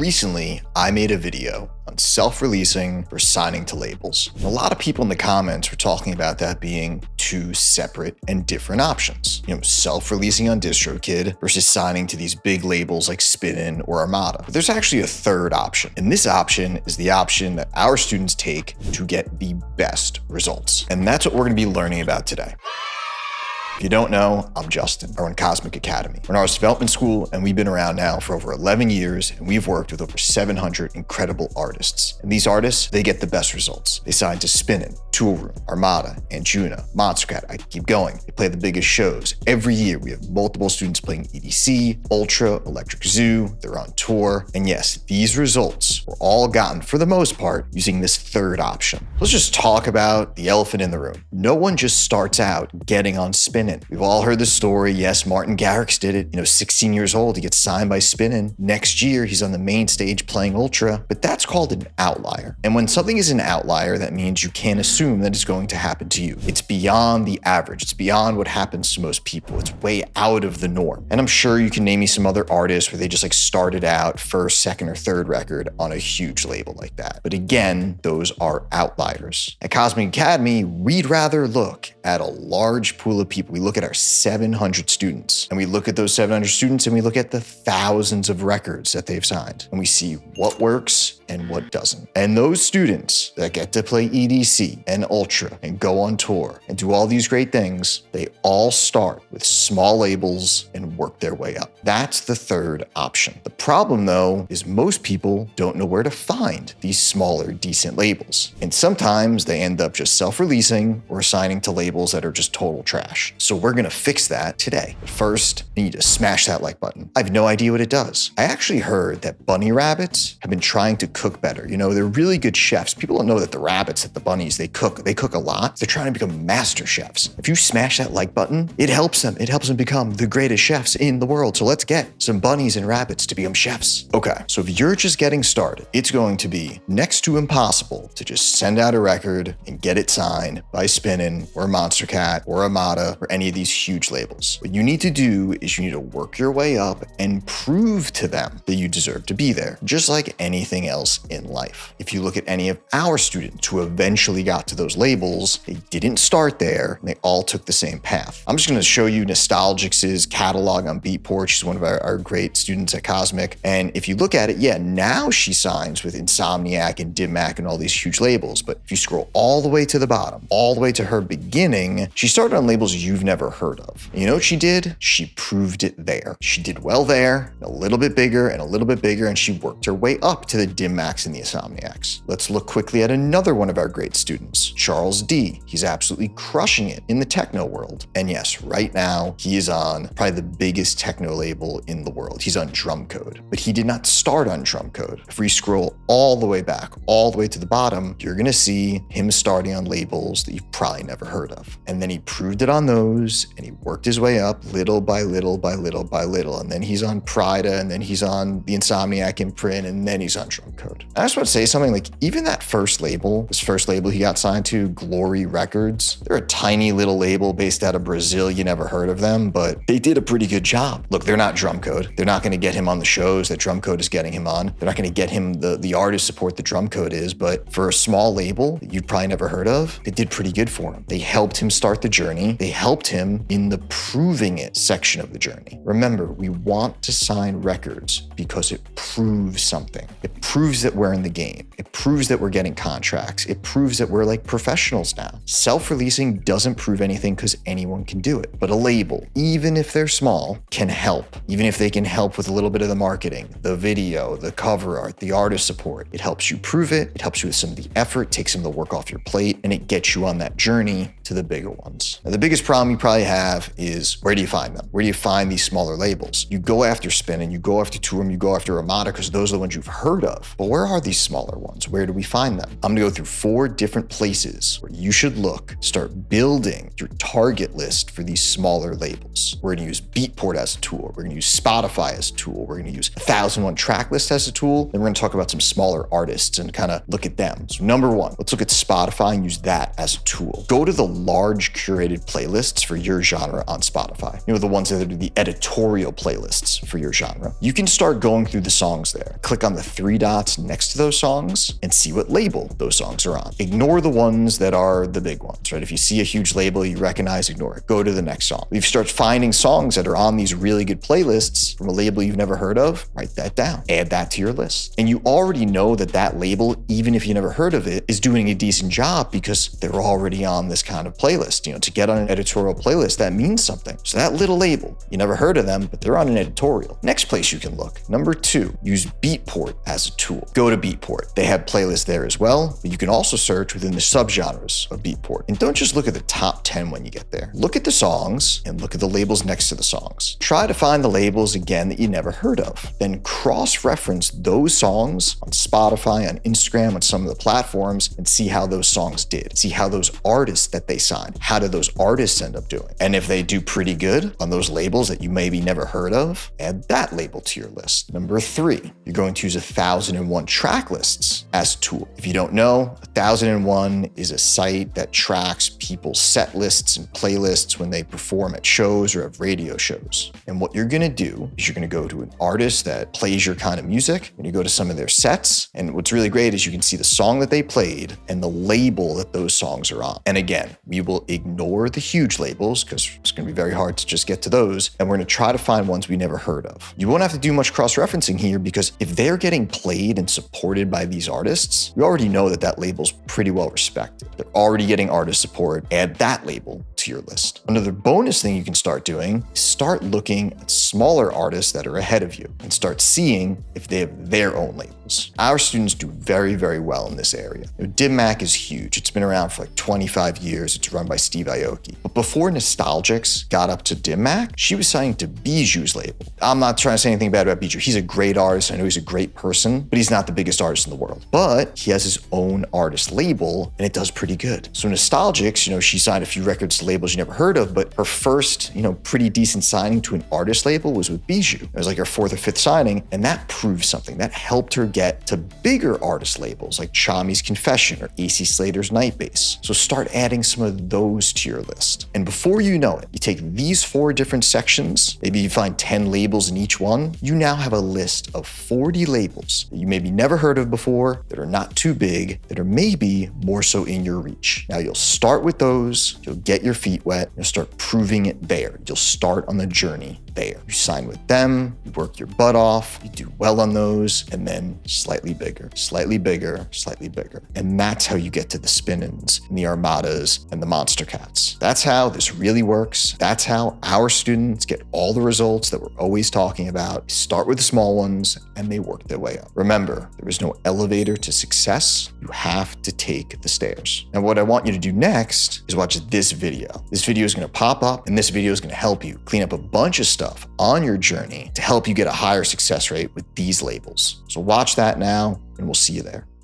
Recently, I made a video on self-releasing for signing to labels. And a lot of people in the comments were talking about that being two separate and different options. Self-releasing on DistroKid versus signing to these big labels like Spinnin or Armada. But there's actually a third option. And this option is the option that our students take to get the best results. And that's what we're going to be learning about today. If you don't know, I'm Justin. I run Cosmic Academy. We're an artist development school, and we've been around now for over 11 years, and we've worked with over 700 incredible artists. And these artists, they get the best results. They sign to Spinnin, Toolroom, Armada, Anjuna, Monstercat. I keep going. They play the biggest shows. Every year, we have multiple students playing EDC, Ultra, Electric Zoo. They're on tour. And yes, these results were all gotten, for the most part, using this third option. Let's just talk about the elephant in the room. No one just starts out getting on Spinnin. We've all heard the story. Yes, Martin Garrix did it. 16 years old, he gets signed by Spinnin. Next year, he's on the main stage playing Ultra, but that's called an outlier. And when something is an outlier, that means you can't assume that it's going to happen to you. It's beyond the average. It's beyond what happens to most people. It's way out of the norm. And I'm sure you can name me some other artists where they just started out first, second, or third record on a huge label like that. But again, those are outliers. At Cosmic Academy, we'd rather look at a large pool of people. We look at our 700 students, and we look at those 700 students and we look at the thousands of records that they've signed, and we see what works and what doesn't. And those students that get to play EDC and Ultra and go on tour and do all these great things, they all start with small labels and work their way up. That's the third option. The problem, though, is most people don't know where to find these smaller, decent labels. And sometimes they end up just self-releasing or signing to labels that are just total trash. So we're gonna fix that today. But first, you need to smash that like button. I have no idea what it does. I actually heard that bunny rabbits have been trying to cook better. They're really good chefs. People don't know that the rabbits, that the bunnies, they cook a lot. They're trying to become master chefs. If you smash that like button, it helps them. It helps them become the greatest chefs in the world. So let's get some bunnies and rabbits to become chefs. Okay, so if you're just getting started, it's going to be next to impossible to just send out a record and get it signed by Spinnin or Monstercat or Armada or any of these huge labels. What you need to do is you need to work your way up and prove to them that you deserve to be there, just like anything else in life. If you look at any of our students who eventually got to those labels, they didn't start there, and they all took the same path. I'm just going to show you Nostalgics' catalog on Beatport. She's one of our great students at Cosmic. And if you look at it, now she signs with Insomniac and Dimmac and all these huge labels. But if you scroll all the way to the bottom, all the way to her beginning, she started on labels you've never heard of. And you know what she did? She proved it there. She did well there, a little bit bigger and a little bit bigger, and she worked her way up to the Dimmacs and the Insomniacs. Let's look quickly at another one of our great students, Charles D. He's absolutely crushing it in the techno world. And yes, right now, he is on probably the biggest techno label in the world. He's on Drumcode, but he did not start on Drumcode. If we scroll all the way back, all the way to the bottom, you're gonna see him starting on labels that you've probably never heard of. And then he proved it on those, and he worked his way up little by little by little by little. And then he's on Prida, and then he's on the Insomniac imprint, and then he's on Drumcode. I just want to say something, even that first label, this first label he got signed to, Glory Records, they're a tiny little label based out of Brazil. You never heard of them, but they did a pretty good job. Look, they're not Drumcode. They're not going to get him on the shows that Drumcode is getting him on. They're not going to get him the artist support that Drumcode is, but for a small label that you'd probably never heard of, they did pretty good for him. They helped him start the journey. They helped him in the proving it section of the journey. Remember, we want to sign records because it proves something. It proves that we're in the game. It proves that we're getting contracts. It proves that we're like professionals now. Self-releasing doesn't prove anything because anyone can do it. But a label, even if they're small, can help. Even if they can help with a little bit of the marketing, the video, the cover art, the artist support. It helps you prove it. It helps you with some of the effort, takes some of the work off your plate, and it gets you on that journey to the bigger ones. Now, the biggest problem you probably have is, where do you find them? Where do you find these smaller labels? You go after Spinnin, you go after Toolroom, you go after Armada because those are the ones you've heard of. But where are these smaller ones? Where do we find them? I'm gonna go through 4 different places where you should look, start building your target list for these smaller labels. We're gonna use Beatport as a tool. We're gonna use Spotify as a tool. We're gonna use 1001 track list as a tool. Then we're gonna talk about some smaller artists and kind of look at them. So number 1, let's look at Spotify and use that as a tool. Go to the large curated playlists for your genre on Spotify. You know, the ones that are the editorial playlists for your genre. You can start going through the songs there. Click on the 3 dots next to those songs and see what label those songs are on. Ignore the ones that are the big ones, right? If you see a huge label you recognize, ignore it. Go to the next song. If you start finding songs that are on these really good playlists from a label you've never heard of, write that down. Add that to your list. And you already know that that label, even if you never heard of it, is doing a decent job because they're already on this kind of playlist. You know, to get on an editorial playlist, that means something. So that little label, you never heard of them, but they're on an editorial. Next place you can look. Number 2, use Beatport as a tool. Go to Beatport. They have playlists there as well, but you can also search within the subgenres of Beatport. And don't just look at the top 10 when you get there. Look at the songs and look at the labels next to the songs. Try to find the labels again that you never heard of. Then cross-reference those songs on Spotify, on Instagram, on some of the platforms, and see how those songs did. See how those artists that they signed, how did those artists end up doing? And if they do pretty good on those labels that you maybe never heard of, add that label to your list. Number 3, you're going to use 1001 track lists as a tool. If you don't know, 1001 is a site that tracks people's set lists and playlists when they perform at shows or have radio shows. And what you're gonna do is you're gonna go to an artist that plays your kind of music, and you go to some of their sets. And what's really great is you can see the song that they played and the label that those songs are on. And again, we will ignore the huge labels because it's gonna be very hard to just get to those. And we're gonna try to find ones we never heard of. You won't have to do much cross-referencing here because if they're getting played and supported by these artists, you already know that that label's pretty well respected. They're already getting artist support. Add that label to your list. Another bonus thing you can start doing is start looking at smaller artists that are ahead of you and start seeing if they have their own labels. Our students do very, very well in this area. You know, DimMac is huge. It's been around for like 25 years. It's run by Steve Aoki. But before Nostalgics got up to DimMac, she was signed to Bijou's label. I'm not trying to say anything bad about Bijou. He's a great artist. I know he's a great person, but he's not the biggest artist in the world. But he has his own artist label and it does pretty good. So Nostalgics, you know, she signed a few records to labels you never heard of, but her first, you know, pretty decent signing to an artist label was with Bijou. It was like her 4th or 5th signing, and that proved something. That helped her get to bigger artist labels like Chami's Confession or AC Slater's Nightbase. So start adding some of those to your list. And before you know it, you take these 4 different sections, maybe you find 10 labels in each one, you now have a list of 40 labels that you maybe never heard of before, that are not too big, that are maybe more so in your reach. Now you'll start with those, you'll get your feet wet, you'll start proving it there. You'll start on the journey there. You sign with them, you work your butt off, you do well on those, and then slightly bigger, slightly bigger, slightly bigger. And that's how you get to the Spinnins and the Armadas and the Monstercats. That's how this really works. That's how our students get all the results that we're always talking about. Start with the small ones and they work their way up. Remember, there is no elevator to success. You have to take the stairs. And what I want you to do next is watch this video. This video is going to pop up and this video is going to help you clean up a bunch of stuff on your journey to help you get a higher success rate with these labels. So watch that now and we'll see you there.